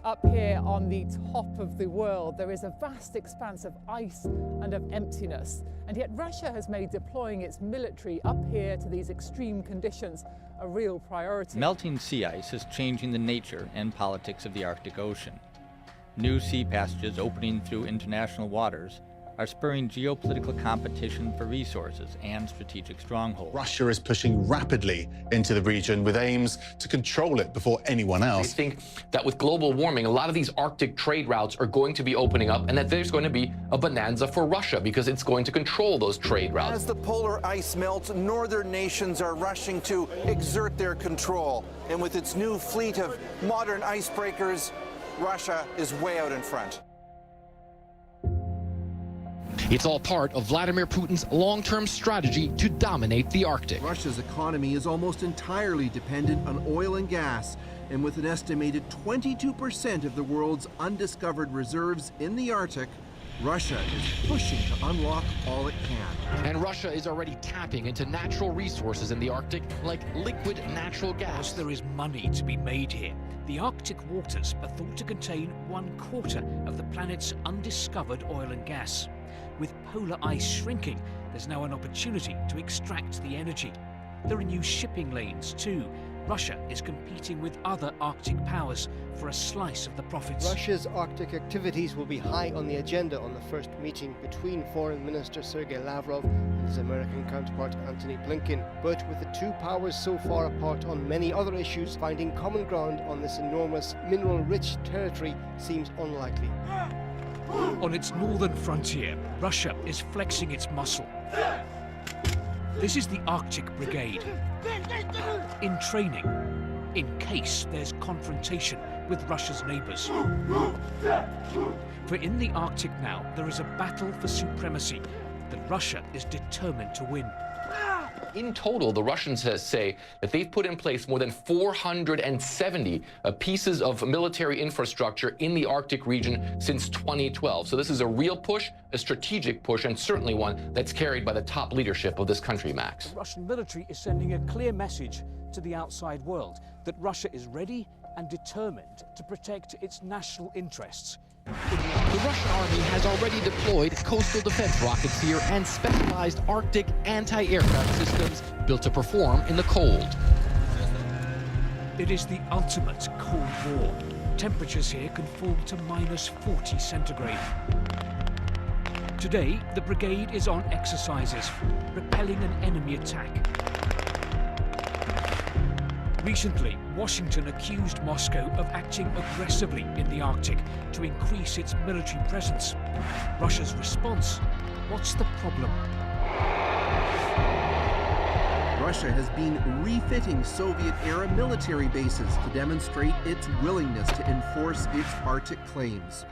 Up here on the top of the world, there is a vast expanse of ice and of emptiness. And yet Russia has made deploying its military up here to these extreme conditions a real priority. Melting sea ice is changing the nature and politics of the Arctic Ocean. New sea passages opening through international waters are spurring geopolitical competition for resources and strategic strongholds. Russia is pushing rapidly into the region with aims to control it before anyone else. I think that with global warming, a lot of these Arctic trade routes are going to be opening up, and that there's going to be a bonanza for Russia because it's going to control those trade routes. As the polar ice melts, northern nations are rushing to exert their control. And with its new fleet of modern icebreakers, Russia is way out in front. It's all part of Vladimir Putin's long-term strategy to dominate the Arctic. Russia's economy is almost entirely dependent on oil and gas, and with an estimated 22% of the world's undiscovered reserves in the Arctic, Russia is pushing to unlock all it can. And Russia is already tapping into natural resources in the Arctic, like liquid natural gas. There is money to be made here. The Arctic waters are thought to contain 1/4 of the planet's undiscovered oil and gas. With polar ice shrinking, there's now an opportunity to extract the energy. There are new shipping lanes too. Russia is competing with other Arctic powers for a slice of the profits. Russia's Arctic activities will be high on the agenda on the first meeting between Foreign Minister Sergei Lavrov and his American counterpart Antony Blinken. But with the two powers so far apart on many other issues, finding common ground on this enormous mineral-rich territory seems unlikely. On its northern frontier, Russia is flexing its muscle. This is the Arctic Brigade, in training, in case there's confrontation with Russia's neighbours. For in the Arctic now, there is a battle for supremacy that Russia is determined to win. In total, the Russians say that they've put in place more than 470 pieces of military infrastructure in the Arctic region since 2012. So this is a real push, a strategic push, and certainly one that's carried by the top leadership of this country, Max. The Russian military is sending a clear message to the outside world that Russia is ready and determined to protect its national interests. The Russian army has already deployed coastal defense rockets here and specialized Arctic anti-aircraft systems built to perform in the cold. It is the ultimate Cold War. Temperatures here can fall to -40 centigrade. Today, the brigade is on exercises, repelling an enemy attack. Recently, Washington accused Moscow of acting aggressively in the Arctic to increase its military presence. Russia's response? What's the problem? Russia has been refitting Soviet-era military bases to demonstrate its willingness to enforce its Arctic claims.